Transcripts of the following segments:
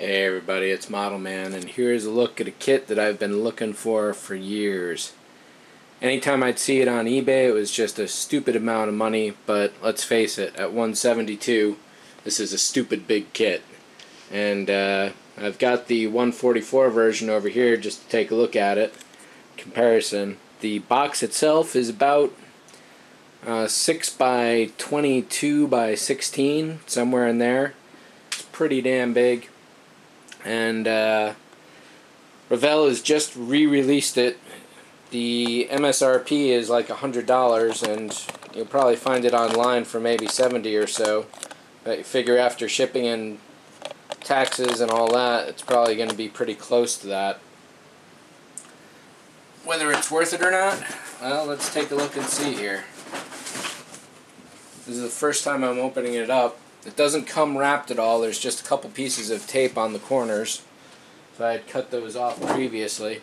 Hey everybody, it's Model Man, and here's a look at a kit that I've been looking for years. Anytime I'd see it on eBay, it was just a stupid amount of money, but let's face it, at $172, this is a stupid big kit. And I've got the 144 version over here just to take a look at it. Comparison. The box itself is about 6 by 22 by 16, somewhere in there. It's pretty damn big. And Revell has just re-released it. The MSRP is like $100, and you'll probably find it online for maybe $70 or so. But you figure after shipping and taxes and all that, it's probably going to be pretty close to that. Whether it's worth it or not, well, let's take a look and see here. This is the first time I'm opening it up. It doesn't come wrapped at all. There's just a couple pieces of tape on the corners. So I had cut those off previously.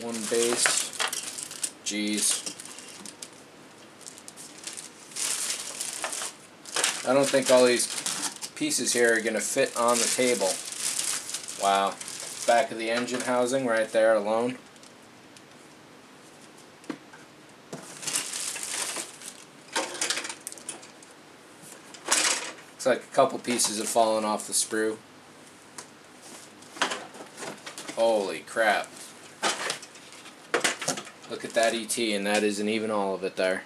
One base. Jeez. I don't think all these pieces here are going to fit on the table. Wow. Back of the engine housing right there alone. Looks like a couple pieces have fallen off the sprue. Holy crap. Look at that ET, and that isn't even all of it there.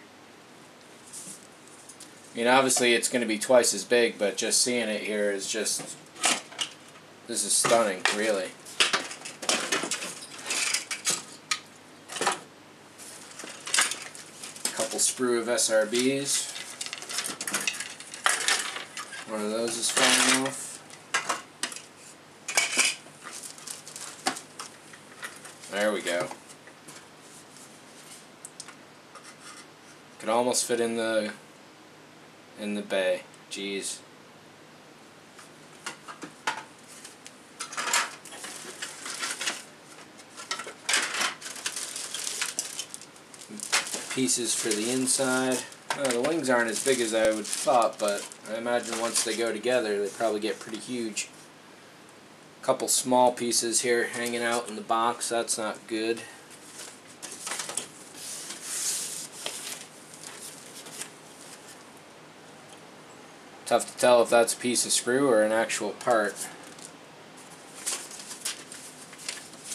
I mean, obviously it's going to be twice as big, but just seeing it here is just... this is stunning, really. Couple sprue of SRBs. One of those is falling off. There we go. Could almost fit in the bay. Jeez. Pieces for the inside. The wings aren't as big as I would have thought, but I imagine once they go together they probably get pretty huge. A couple small pieces here hanging out in the box. That's not good. Tough to tell if that's a piece of sprue or an actual part.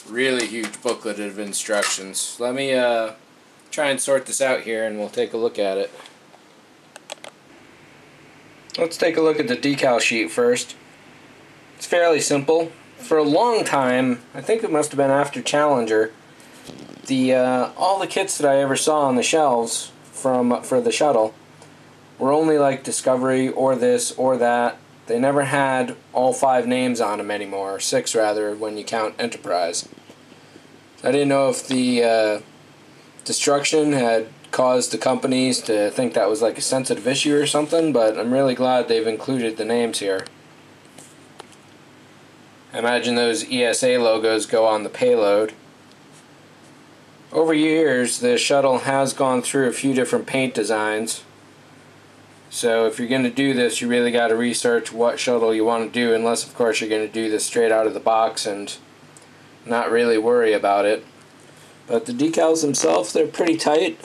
Really huge booklet of instructions. Let me try and sort this out here, and we'll take a look at it. Let's take a look at the decal sheet first. It's fairly simple. For a long time, I think it must have been after Challenger, all the kits that I ever saw on the shelves for the shuttle were only like Discovery or this or that. They never had all 5 names on them anymore, or 6 rather, when you count Enterprise. I didn't know if the destruction had caused the companies to think that was like a sensitive issue or something, but I'm really glad they've included the names here. I imagine those ESA logos go on the payload. Over years, the shuttle has gone through a few different paint designs. So if you're going to do this, you really got to research what shuttle you want to do, unless of course you're going to do this straight out of the box and not really worry about it. But the decals themselves, they're pretty tight.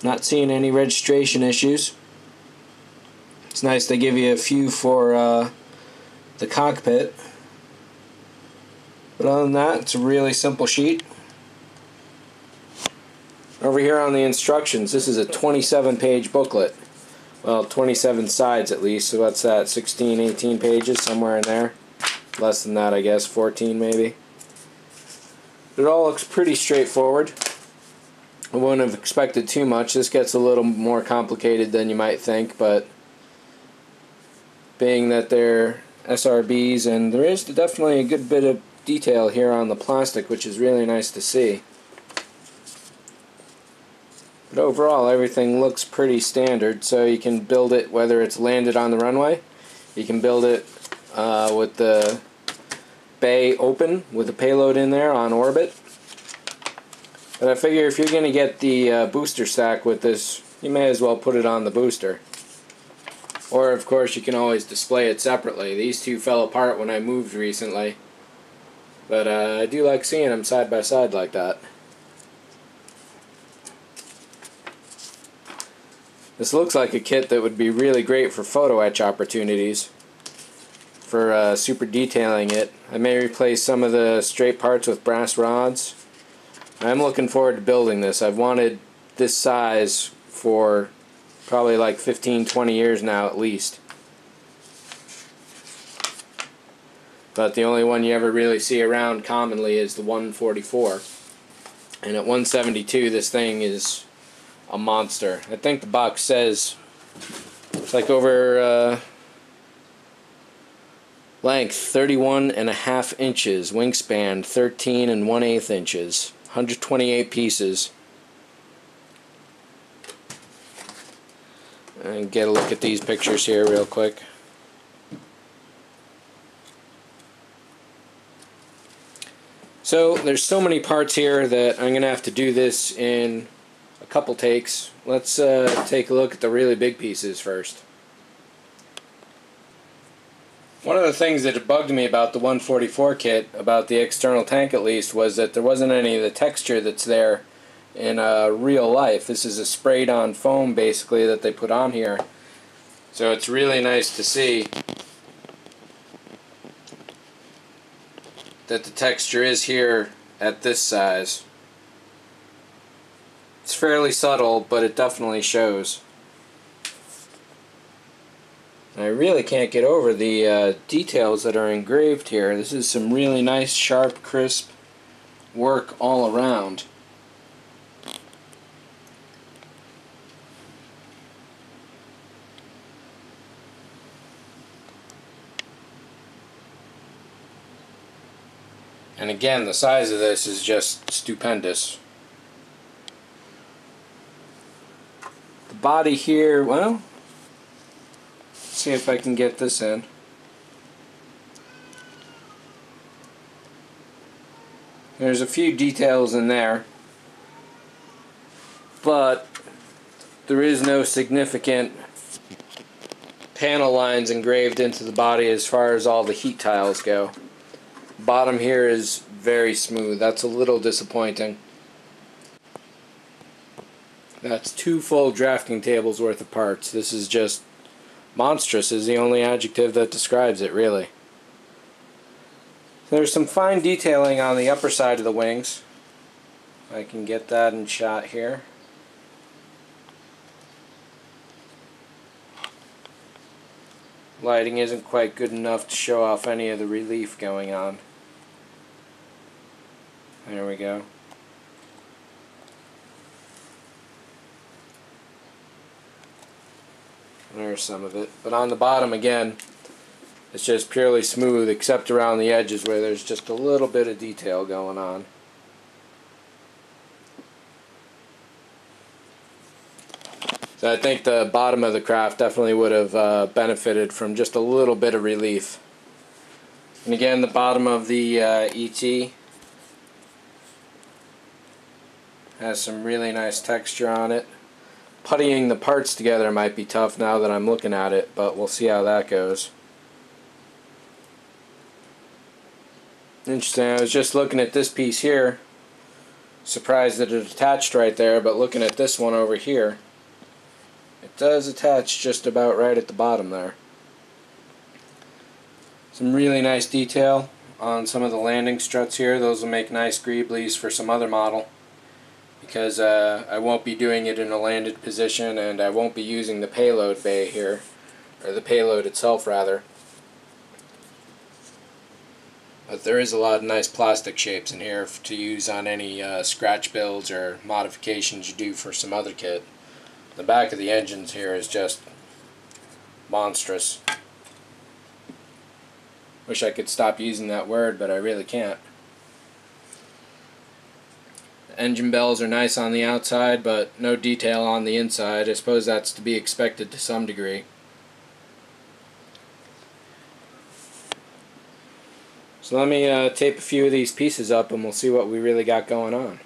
Not seeing any registration issues. It's nice they give you a few for the cockpit. But other than that, it's a really simple sheet. Over here on the instructions, this is a 27-page booklet. Well, 27 sides at least, so what's that, 16, 18 pages, somewhere in there? Less than that, I guess, 14 maybe. It all looks pretty straightforward. I wouldn't have expected too much. This gets a little more complicated than you might think, but being that they're SRBs, and there is definitely a good bit of detail here on the plastic, which is really nice to see. But overall, everything looks pretty standard, so you can build it whether it's landed on the runway. You can build it with the bay open with a payload in there on orbit. But I figure if you're going to get the booster stack with this, you may as well put it on the booster. Or of course you can always display it separately. These two fell apart when I moved recently. But I do like seeing them side by side like that. This looks like a kit that would be really great for photo etch opportunities. For super detailing it. I may replace some of the straight parts with brass rods. I'm looking forward to building this. I've wanted this size for probably like 15-20 years now at least. But the only one you ever really see around commonly is the 144. And at 172 this thing is a monster. I think the box says it's like over length 31.5 inches, wingspan 13 1/8 inches, 128 pieces. And get a look at these pictures here real quick. So there's so many parts here that I'm gonna have to do this in a couple takes. Let's take a look at the really big pieces first. One of the things that bugged me about the 144 kit, about the external tank at least, was that there wasn't any of the texture that's there in real life. This is a sprayed on foam basically that they put on here. So it's really nice to see that the texture is here at this size. It's fairly subtle, but it definitely shows. I really can't get over the details that are engraved here. This is some really nice, sharp, crisp work all around. And again, the size of this is just stupendous. The body here, well, let's see if I can get this in. There's a few details in there, but there is no significant panel lines engraved into the body as far as all the heat tiles go. Bottom here is very smooth. That's a little disappointing. That's 2 full drafting tables worth of parts. This is just monstrous is the only adjective that describes it, really. There's some fine detailing on the upper side of the wings. I can get that in shot here. Lighting isn't quite good enough to show off any of the relief going on. There we go. There's some of it. But on the bottom again, it's just purely smooth except around the edges where there's just a little bit of detail going on. So I think the bottom of the craft definitely would have benefited from just a little bit of relief. And again, the bottom of the ET has some really nice texture on it. Puttying the parts together might be tough now that I'm looking at it, but we'll see how that goes. Interesting, I was just looking at this piece here. Surprised that it attached right there, but looking at this one over here, it does attach just about right at the bottom there. Some really nice detail on some of the landing struts here. Those will make nice greeblies for some other model, because I won't be doing it in a landed position, and I won't be using the payload bay here, or the payload itself rather. But there is a lot of nice plastic shapes in here to use on any scratch builds or modifications you do for some other kit. The back of the engines here is just monstrous. Wish I could stop using that word, but I really can't. Engine bells are nice on the outside, but no detail on the inside. I suppose that's to be expected to some degree. So let me tape a few of these pieces up and we'll see what we really got going on.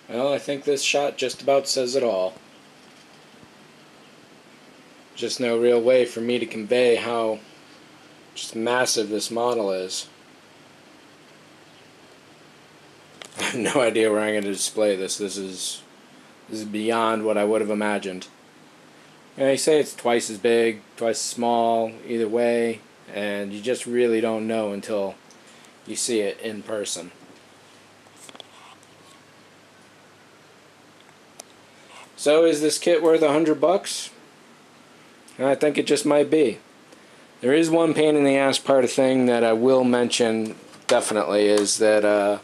Well, I think this shot just about says it all. Just no real way for me to convey how just massive this model is. I have no idea where I'm going to display this. This is beyond what I would have imagined. And they say it's twice as big, twice as small, either way, and you just really don't know until you see it in person. So is this kit worth $100? I think it just might be. There is one pain in the ass part of thing that I will mention definitely, is that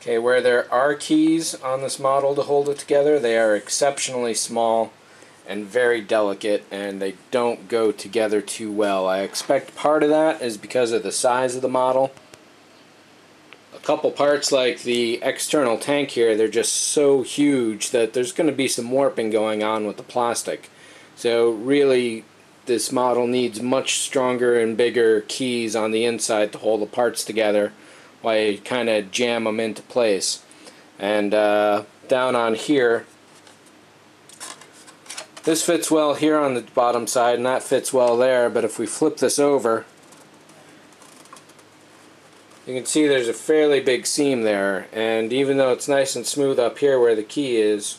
where there are keys on this model to hold it together, they are exceptionally small and very delicate, and they don't go together too well. I expect part of that is because of the size of the model. A couple parts like the external tank here, they're just so huge that there's going to be some warping going on with the plastic. So really, this model needs much stronger and bigger keys on the inside to hold the parts together while you kind of jam them into place. And down on here, this fits well here on the bottom side, and that fits well there, but if we flip this over, you can see there's a fairly big seam there, and even though it's nice and smooth up here where the key is,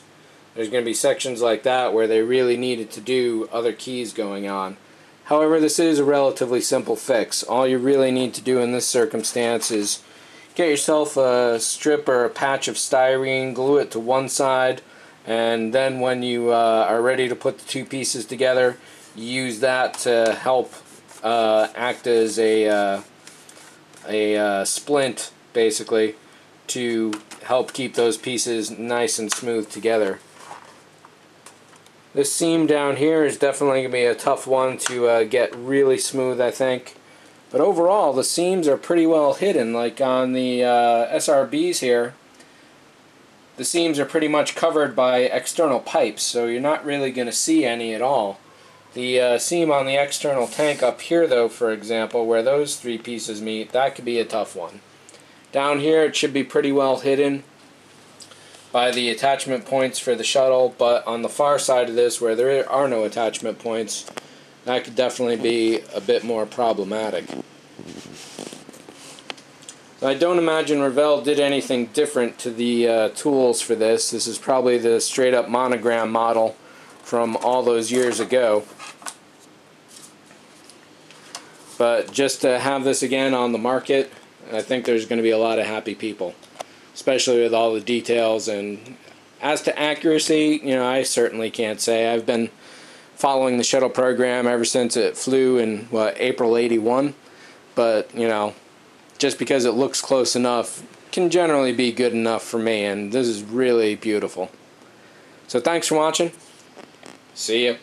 there's going to be sections like that where they really needed to do other keys going on. However, this is a relatively simple fix. All you really need to do in this circumstance is get yourself a strip or a patch of styrene, glue it to one side, and then when you are ready to put the two pieces together, use that to help act as a splint, basically, to help keep those pieces nice and smooth together. This seam down here is definitely going to be a tough one to get really smooth, I think. But overall, the seams are pretty well hidden. Like on the SRBs here, the seams are pretty much covered by external pipes, so you're not really going to see any at all. The seam on the external tank up here, though, for example, where those three pieces meet, that could be a tough one. Down here, it should be pretty well hidden by the attachment points for the shuttle, but on the far side of this, where there are no attachment points, that could definitely be a bit more problematic. So I don't imagine Revell did anything different to the tools for this. This is probably the straight up Monogram model from all those years ago. But just to have this again on the market, I think there's going to be a lot of happy people, especially with all the details. And as to accuracy, I certainly can't say. I've been following the shuttle program ever since it flew in April '81, but just because it looks close enough can generally be good enough for me, and this is really beautiful. So thanks for watching. See ya.